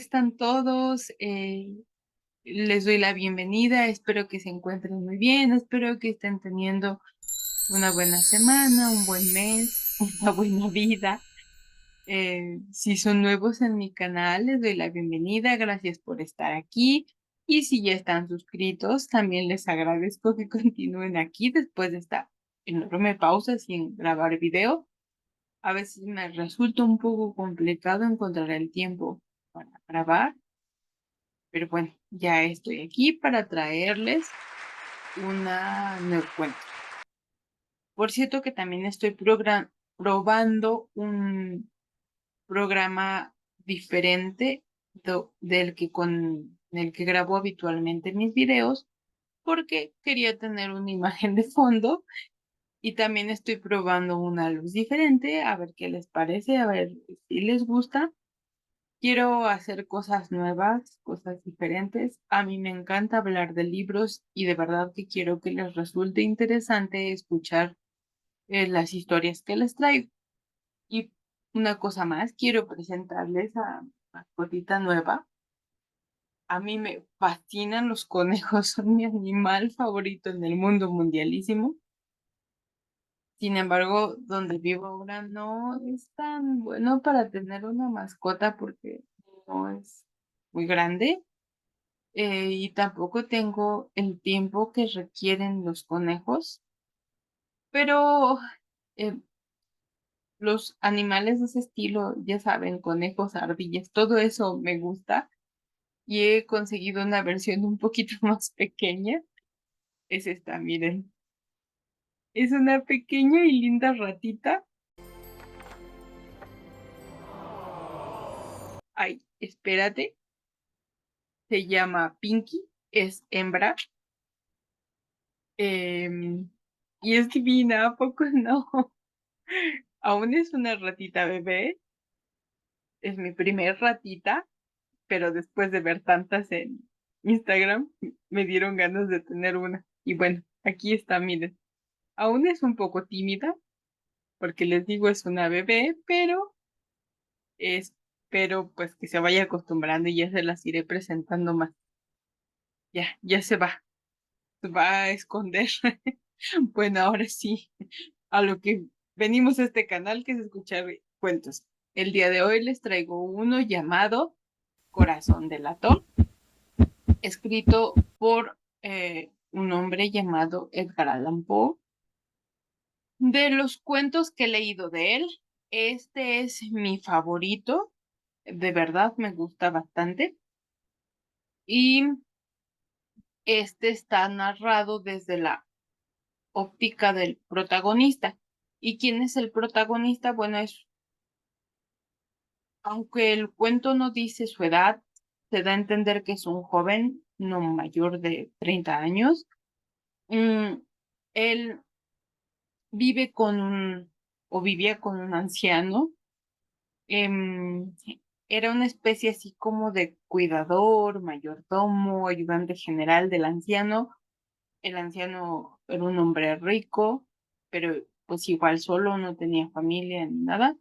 están todos? Les doy la bienvenida, espero que se encuentren muy bien, espero que estén teniendo una buena semana, un buen mes, una buena vida. Si son nuevos en mi canal, les doy la bienvenida, gracias por estar aquí. Y si ya están suscritos, también les agradezco que continúen aquí después de esta enorme pausa sin grabar video. A veces me resulta un poco complicado encontrar el tiempo para grabar, pero bueno, ya estoy aquí para traerles una nueva cuenta. Por cierto que también estoy probando un programa diferente del que grabo habitualmente mis videos, porque quería tener una imagen de fondo y también estoy probando una luz diferente, a ver qué les parece, a ver si les gusta. Quiero hacer cosas nuevas, cosas diferentes. A mí me encanta hablar de libros y de verdad que quiero que les resulte interesante escuchar las historias que les traigo. Y una cosa más, quiero presentarles a mascotita nueva. A mí me fascinan los conejos, son mi animal favorito en el mundo mundialísimo. Sin embargo, donde vivo ahora no es tan bueno para tener una mascota porque no es muy grande. Y tampoco tengo el tiempo que requieren los conejos, pero eh, los animales de ese estilo, ya saben, conejos, ardillas, todo eso me gusta y he conseguido una versión un poquito más pequeña. Es esta, miren. Es una pequeña y linda ratita. Ay, espérate. Se llama Pinky, es hembra. em, y es divina, ¿a poco no? Aún es una ratita bebé. Es mi primer ratita, pero después de ver tantas en Instagram, me dieron ganas de tener una. Y bueno, aquí está, miren. Aún es un poco tímida, porque les digo es una bebé, pero espero pues que se vaya acostumbrando y ya se las iré presentando más. Ya se va a esconder. Bueno, ahora sí, a lo que venimos a este canal, que es escuchar cuentos. El día de hoy les traigo uno llamado Corazón de latón, escrito por un hombre llamado Edgar Allan Poe. De los cuentos que he leído de él, este es mi favorito, de verdad me gusta bastante. Y este está narrado desde la óptica del protagonista. ¿Y quién es el protagonista? Bueno, aunque el cuento no dice su edad, se da a entender que es un joven no mayor de 30 años. Él vive o vivía con un anciano. em, Era una especie así como de cuidador, mayordomo, ayudante general del anciano. El anciano era un hombre rico, pero pues igual solo, no tenía familia ni nada.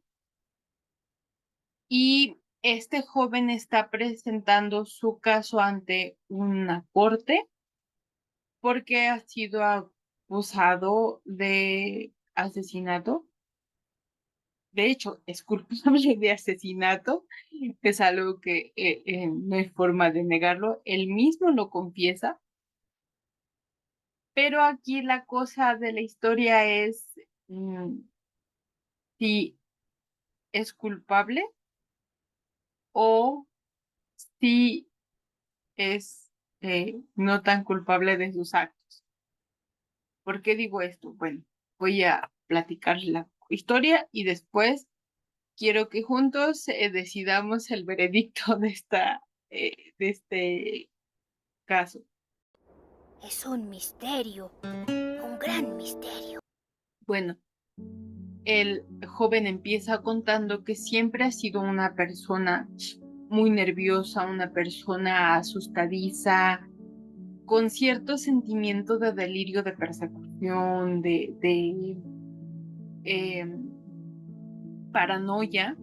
Y este joven está presentando su caso ante una corte porque ha sido acusado de asesinato. De hecho, es culpable de asesinato, que es algo que no hay forma de negarlo. Él mismo lo confiesa, pero aquí la cosa de la historia es si es culpable o si es no tan culpable de sus actos. ¿Por qué digo esto? Bueno, voy a platicar la historia y después quiero que juntos decidamos el veredicto de este caso. Es un misterio, un gran misterio. Bueno, el joven empieza contando que siempre ha sido una persona muy nerviosa, una persona asustadiza, con cierto sentimiento de delirio de persecución, de paranoia,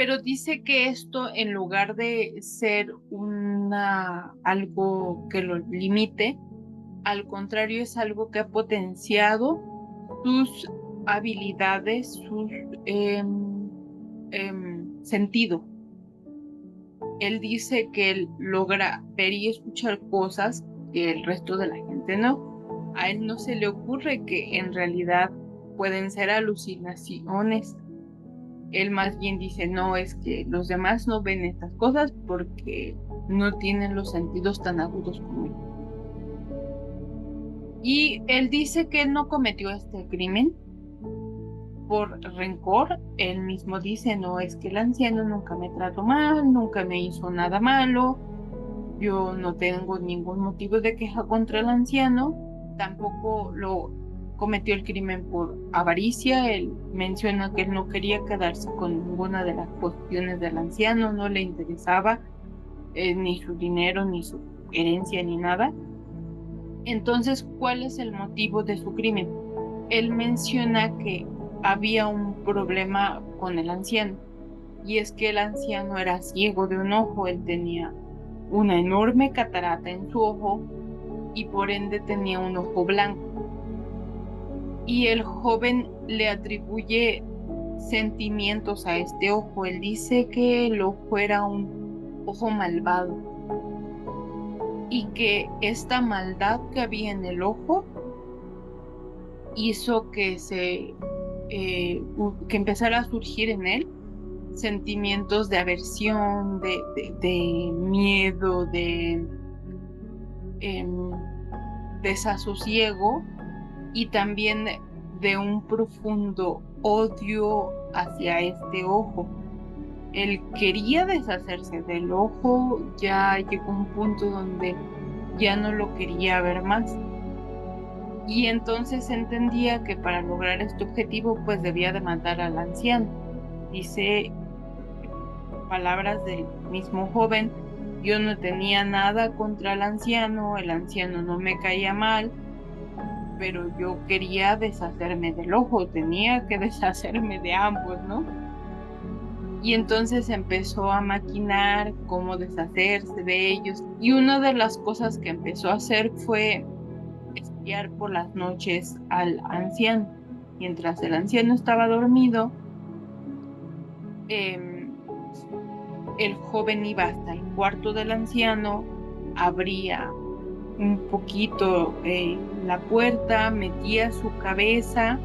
pero dice que esto, en lugar de ser algo que lo limite, al contrario, es algo que ha potenciado sus habilidades, sus sentido. Él dice que él logra ver y escuchar cosas que el resto de la gente no. A él no se le ocurre que en realidad pueden ser alucinaciones. Él más bien dice, no, es que los demás no ven estas cosas porque no tienen los sentidos tan agudos como yo. Y él dice que él no cometió este crimen por rencor. Él mismo dice, no, es que el anciano nunca me trató mal, nunca me hizo nada malo, yo no tengo ningún motivo de queja contra el anciano, tampoco lo cometió el crimen por avaricia. Él menciona que él no quería quedarse con ninguna de las posesiones del anciano, no le interesaba ni su dinero, ni su herencia, ni nada. Entonces, ¿cuál es el motivo de su crimen? Él menciona que había un problema con el anciano, y es que el anciano era ciego de un ojo. Él tenía una enorme catarata en su ojo y por ende tenía un ojo blanco. Y el joven le atribuye sentimientos a este ojo. Él dice que el ojo era un ojo malvado y que esta maldad que había en el ojo hizo que que empezara a surgir en él sentimientos de aversión, de miedo, em, desasosiego, y también de un profundo odio hacia este ojo. Él quería deshacerse del ojo, ya llegó un punto donde ya no lo quería ver más. Y entonces entendía que para lograr este objetivo, pues debía de matar al anciano. Dice, palabras del mismo joven, yo no tenía nada contra el anciano no me caía mal, pero yo quería deshacerme del ojo, tenía que deshacerme de ambos, ¿no? Y entonces empezó a maquinar cómo deshacerse de ellos. Y una de las cosas que empezó a hacer fue espiar por las noches al anciano. Mientras el anciano estaba dormido, el joven iba hasta el cuarto del anciano, abría un poquito la puerta, metía su cabeza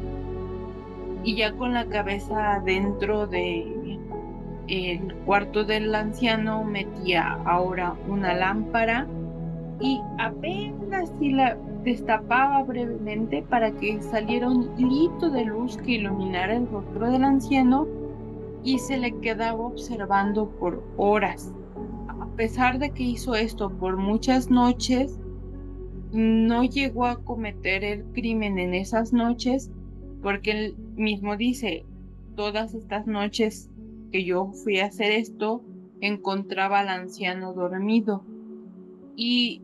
y ya con la cabeza dentro de el cuarto del anciano metía ahora una lámpara y apenas si la destapaba brevemente para que saliera un hilito de luz que iluminara el rostro del anciano, y se le quedaba observando por horas. A pesar de que hizo esto por muchas noches, no llegó a cometer el crimen en esas noches, porque él mismo dice, todas estas noches que yo fui a hacer esto, encontraba al anciano dormido. Y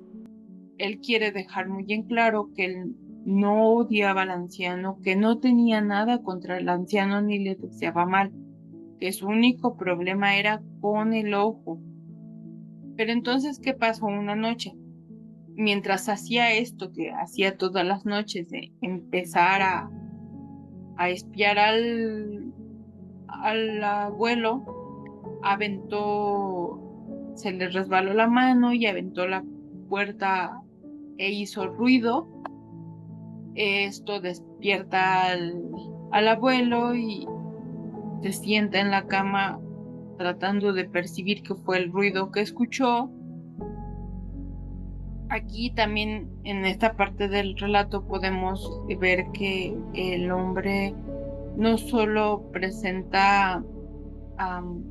él quiere dejar muy en claro que él no odiaba al anciano, que no tenía nada contra el anciano ni le deseaba mal, que su único problema era con el ojo. Pero entonces, ¿qué pasó una noche? Mientras hacía esto que hacía todas las noches, de empezar a espiar al abuelo, se le resbaló la mano y aventó la puerta e hizo ruido. Esto despierta al abuelo y se sienta en la cama tratando de percibir qué fue el ruido que escuchó. Aquí también en esta parte del relato podemos ver que el hombre no solo presenta am,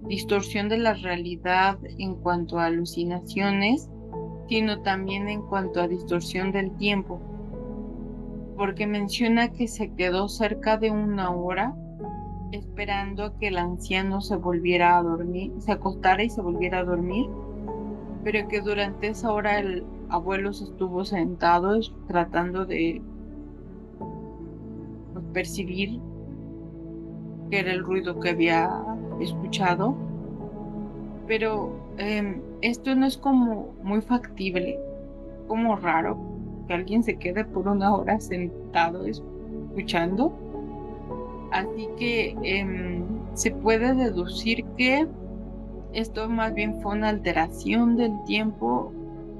distorsión de la realidad en cuanto a alucinaciones, sino también en cuanto a distorsión del tiempo, porque menciona que se quedó cerca de una hora esperando a que el anciano se volviera a dormir, se acostara y se volviera a dormir, pero que durante esa hora el abuelo se estuvo sentado tratando de percibir que era el ruido que había escuchado, pero esto no es como muy factible, como raro que alguien se quede por una hora sentado escuchando. Así que se puede deducir que esto más bien fue una alteración del tiempo,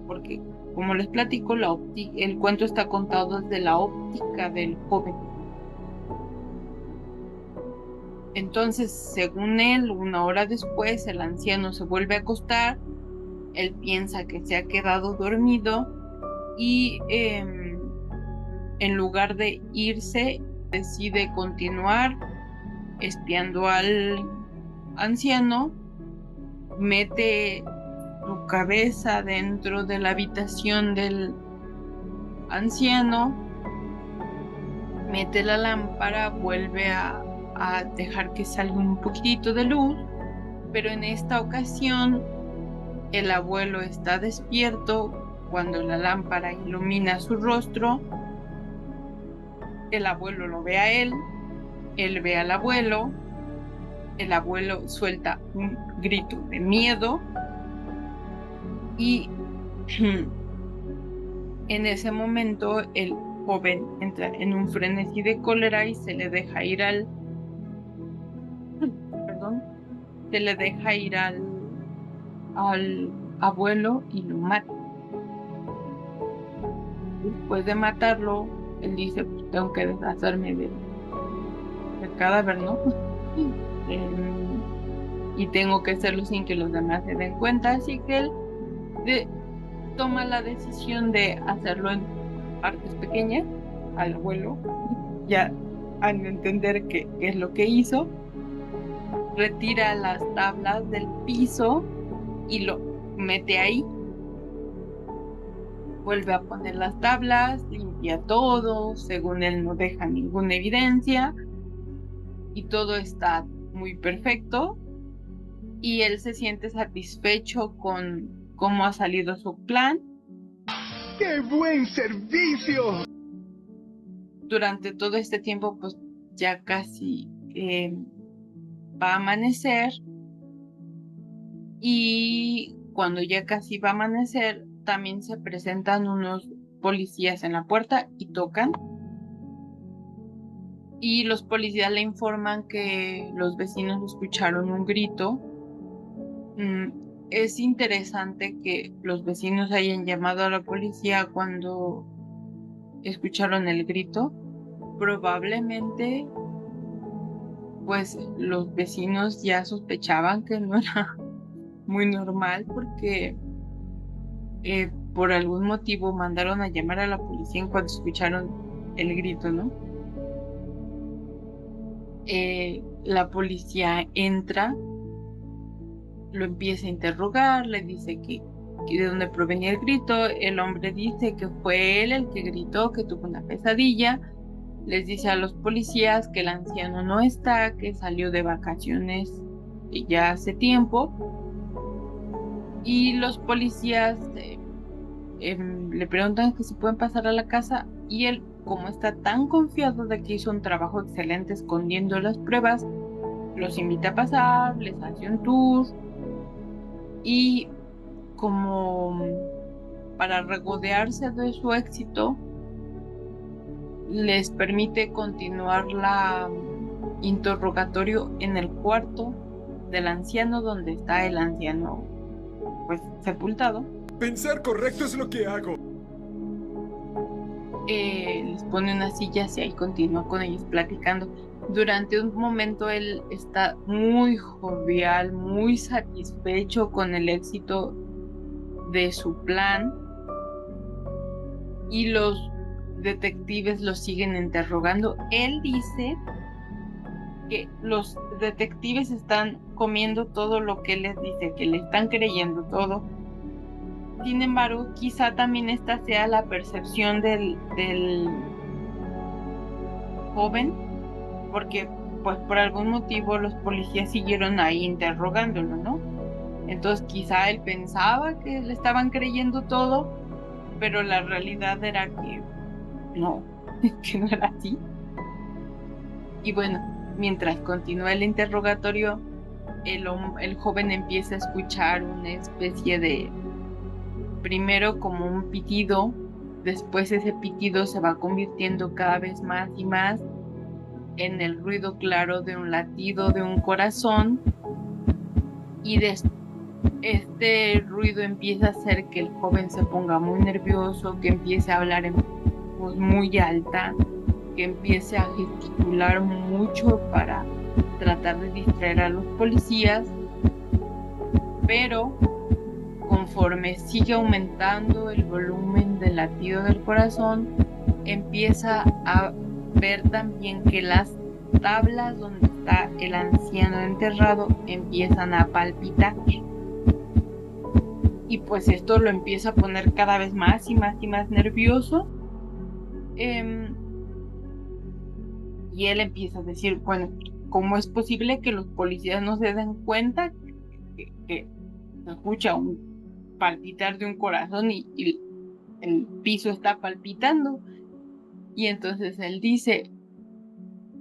porque como les platico, el cuento está contado desde la óptica del joven. Entonces, según él, una hora después, el anciano se vuelve a acostar, él piensa que se ha quedado dormido y en lugar de irse, decide continuar espiando al anciano, mete su cabeza dentro de la habitación del anciano, mete la lámpara, vuelve a dejar que salga un poquitito de luz, pero en esta ocasión el abuelo está despierto cuando la lámpara ilumina su rostro. El abuelo lo ve a él ve al abuelo, el abuelo suelta un grito de miedo y en ese momento el joven entra en un frenesí de cólera y se le deja ir perdón, se le deja ir al abuelo y lo mata. Después de matarlo, él dice, pues tengo que deshacerme del cadáver, ¿no? Y tengo que hacerlo sin que los demás se den cuenta, así que él toma la decisión de hacerlo en partes pequeñas al abuelo, ya al entender qué es lo que hizo, retira las tablas del piso y lo mete ahí, vuelve a poner las tablas, limpia todo, según él no deja ninguna evidencia y todo está muy perfecto y él se siente satisfecho con cómo ha salido su plan. ¡Qué buen servicio! Durante todo este tiempo, pues ya casi va a amanecer y cuando ya casi va a amanecer, también se presentan unos policías en la puerta y tocan. Y los policías le informan que los vecinos escucharon un grito. Es interesante que los vecinos hayan llamado a la policía cuando escucharon el grito. Probablemente, pues los vecinos ya sospechaban que no era muy normal porque por algún motivo mandaron a llamar a la policía en cuanto escucharon el grito, ¿no? La policía entra, lo empieza a interrogar, le dice que de dónde provenía el grito. El hombre dice que fue él el que gritó, que tuvo una pesadilla. Les dice a los policías que el anciano no está, que salió de vacaciones ya hace tiempo. Y los policías le preguntan que si pueden pasar a la casa y él, como está tan confiado de que hizo un trabajo excelente escondiendo las pruebas, los invita a pasar, les hace un tour y como para regodearse de su éxito, les permite continuar la interrogatorio en el cuarto del anciano donde está el anciano pues sepultado. Pensar correcto es lo que hago. Les pone unas sillas y ahí continúa con ellos platicando. Durante un momento él está muy jovial, muy satisfecho con el éxito de su plan y los detectives lo siguen interrogando. Él dice que los detectives están comiendo todo lo que él les dice, que le están creyendo todo. Sin embargo, quizá también esta sea la percepción del joven, porque pues por algún motivo los policías siguieron ahí interrogándolo, ¿no? Entonces quizá él pensaba que le estaban creyendo todo, pero la realidad era que no, que no era así. Y bueno, mientras continúa el interrogatorio, el joven empieza a escuchar una especie de, primero como un pitido, después ese pitido se va convirtiendo cada vez más y más en el ruido claro de un latido de un corazón, y este ruido empieza a hacer que el joven se ponga muy nervioso, que empiece a hablar en voz muy alta, que empiece a gesticular mucho para tratar de distraer a los policías, pero conforme sigue aumentando el volumen del latido del corazón, empieza a ver también que las tablas donde está el anciano enterrado empiezan a palpitar. Y pues esto lo empieza a poner cada vez más y más y más nervioso. Y él empieza a decir, bueno, ¿cómo es posible que los policías no se den cuenta que se escucha un palpitar de un corazón y el piso está palpitando? Y entonces él dice,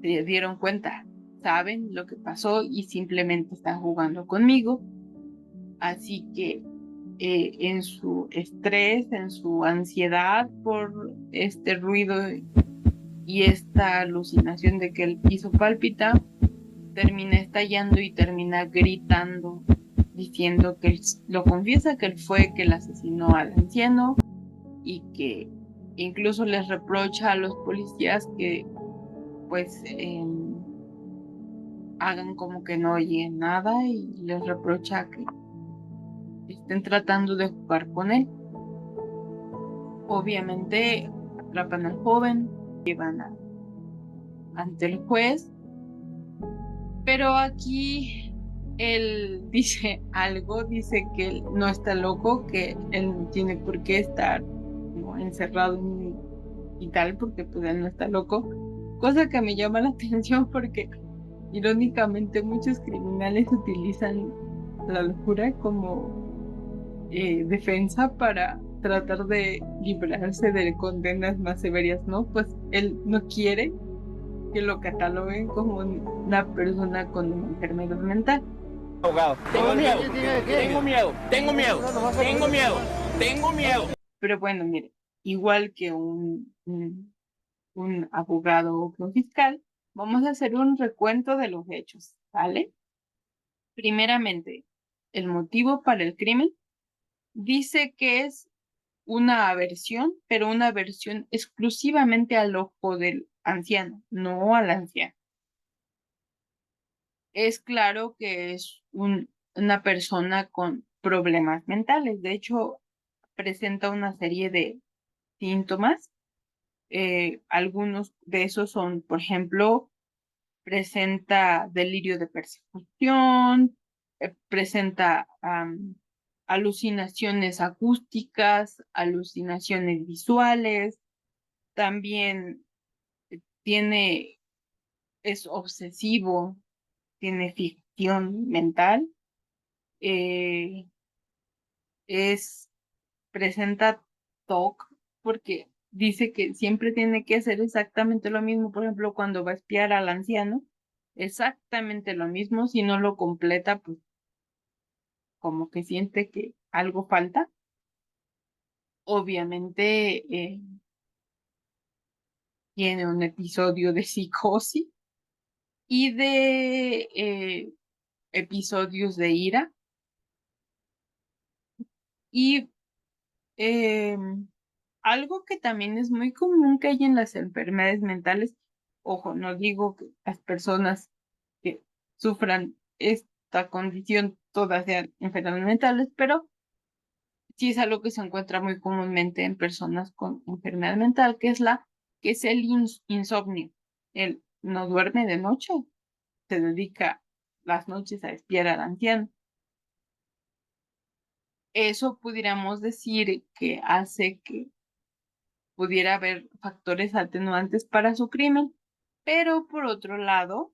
se dieron cuenta, saben lo que pasó y simplemente están jugando conmigo. Así que en su estrés, en su ansiedad por este ruido y esta alucinación de que el piso palpita, termina estallando y termina gritando, diciendo que lo confiesa que él fue que el asesinó al anciano y que incluso les reprocha a los policías que pues hagan como que no oyen nada, y les reprocha que estén tratando de jugar con él. Obviamente atrapan al joven, llevan ante el juez, pero aquí él dice algo, dice que él no está loco, que él no tiene por qué estar como encerrado en un hospital porque pues él no está loco, cosa que me llama la atención porque irónicamente muchos criminales utilizan la locura como defensa para tratar de librarse de condenas más severas, ¿no? Pues él no quiere que lo cataloguen como una persona con una enfermedad mental. Abogado, tengo miedo, tengo miedo, tengo miedo, tengo miedo, tengo miedo. Pero bueno, mire, igual que un abogado o un fiscal, vamos a hacer un recuento de los hechos, ¿vale? Primeramente, el motivo para el crimen dice que es una aversión, pero una aversión exclusivamente al ojo del anciano, no al anciano. Es claro que es una persona con problemas mentales. De hecho, presenta una serie de síntomas. Algunos de esos son, por ejemplo, presenta delirio de persecución, presenta alucinaciones acústicas, alucinaciones visuales, también tiene, es obsesivo, tiene ficción mental, eh, presenta TOC porque dice que siempre tiene que hacer exactamente lo mismo. Por ejemplo, cuando va a espiar al anciano, exactamente lo mismo. Si no lo completa, pues como que siente que algo falta. Obviamente tiene un episodio de psicosis y de episodios de ira. Y eh, algo que también es muy común que hay en las enfermedades mentales, ojo, no digo que las personas que sufran esta condición todas sean enfermedades mentales, pero sí es algo que se encuentra muy comúnmente en personas con enfermedad mental, que es el insomnio. Él no duerme de noche, se dedica las noches a espiar al anciano. Eso pudiéramos decir que hace que pudiera haber factores atenuantes para su crimen, pero por otro lado,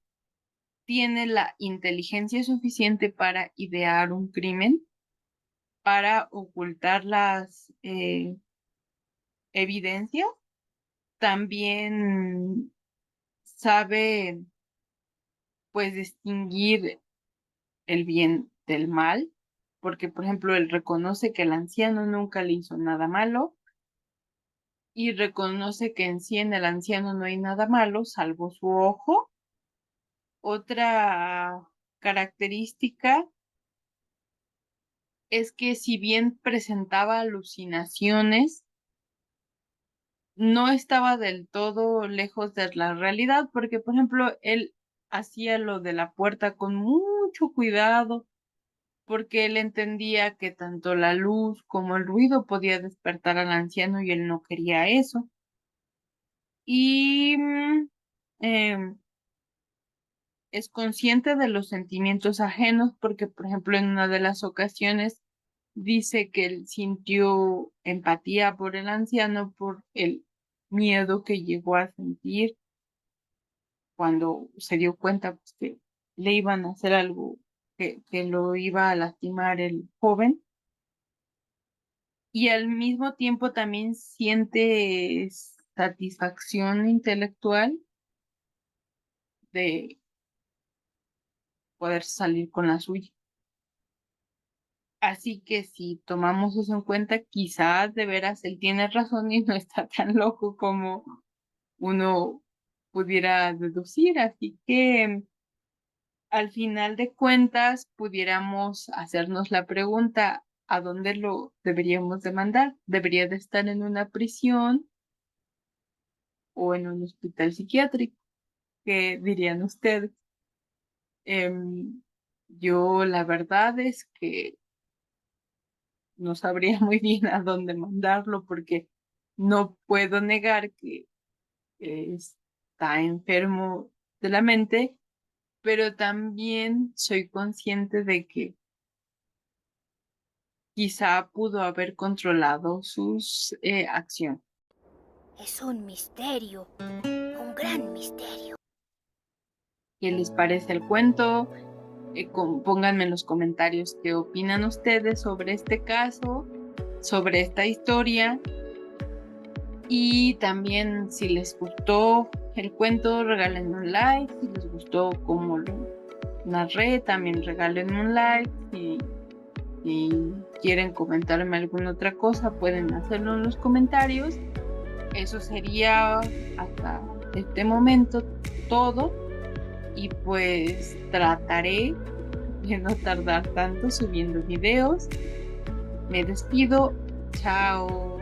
tiene la inteligencia suficiente para idear un crimen, para ocultar las evidencias. También sabe pues distinguir el bien del mal, porque por ejemplo él reconoce que el anciano nunca le hizo nada malo y reconoce que en sí en el anciano no hay nada malo salvo su ojo. Otra característica es que si bien presentaba alucinaciones, no estaba del todo lejos de la realidad, porque por ejemplo él hacía lo de la puerta con mucho cuidado, porque él entendía que tanto la luz como el ruido podía despertar al anciano y él no quería eso. Y es consciente de los sentimientos ajenos porque, por ejemplo, en una de las ocasiones dice que él sintió empatía por el anciano por el miedo que llegó a sentir cuando se dio cuenta pues, que le iban a hacer algo que lo iba a lastimar el joven. Y al mismo tiempo también siente satisfacción intelectual de poder salir con la suya. Así que si tomamos eso en cuenta, quizás de veras él tiene razón y no está tan loco como uno pudiera deducir. Así que al final de cuentas pudiéramos hacernos la pregunta, ¿a dónde lo deberíamos demandar? ¿Debería de estar en una prisión o en un hospital psiquiátrico? ¿Qué dirían ustedes? Yo la verdad es que no sabría muy bien a dónde mandarlo porque no puedo negar que está enfermo de la mente, pero también soy consciente de que quizá pudo haber controlado sus acciones. Es un misterio, un gran misterio. ¿Qué les parece el cuento? Pónganme en los comentarios qué opinan ustedes sobre este caso, sobre esta historia. Y también si les gustó el cuento, regálenme un like. Si les gustó cómo lo narré, también regálenme un like. Si quieren comentarme alguna otra cosa, pueden hacerlo en los comentarios. Eso sería hasta este momento todo. Y pues trataré de no tardar tanto subiendo videos. Me despido. Chao.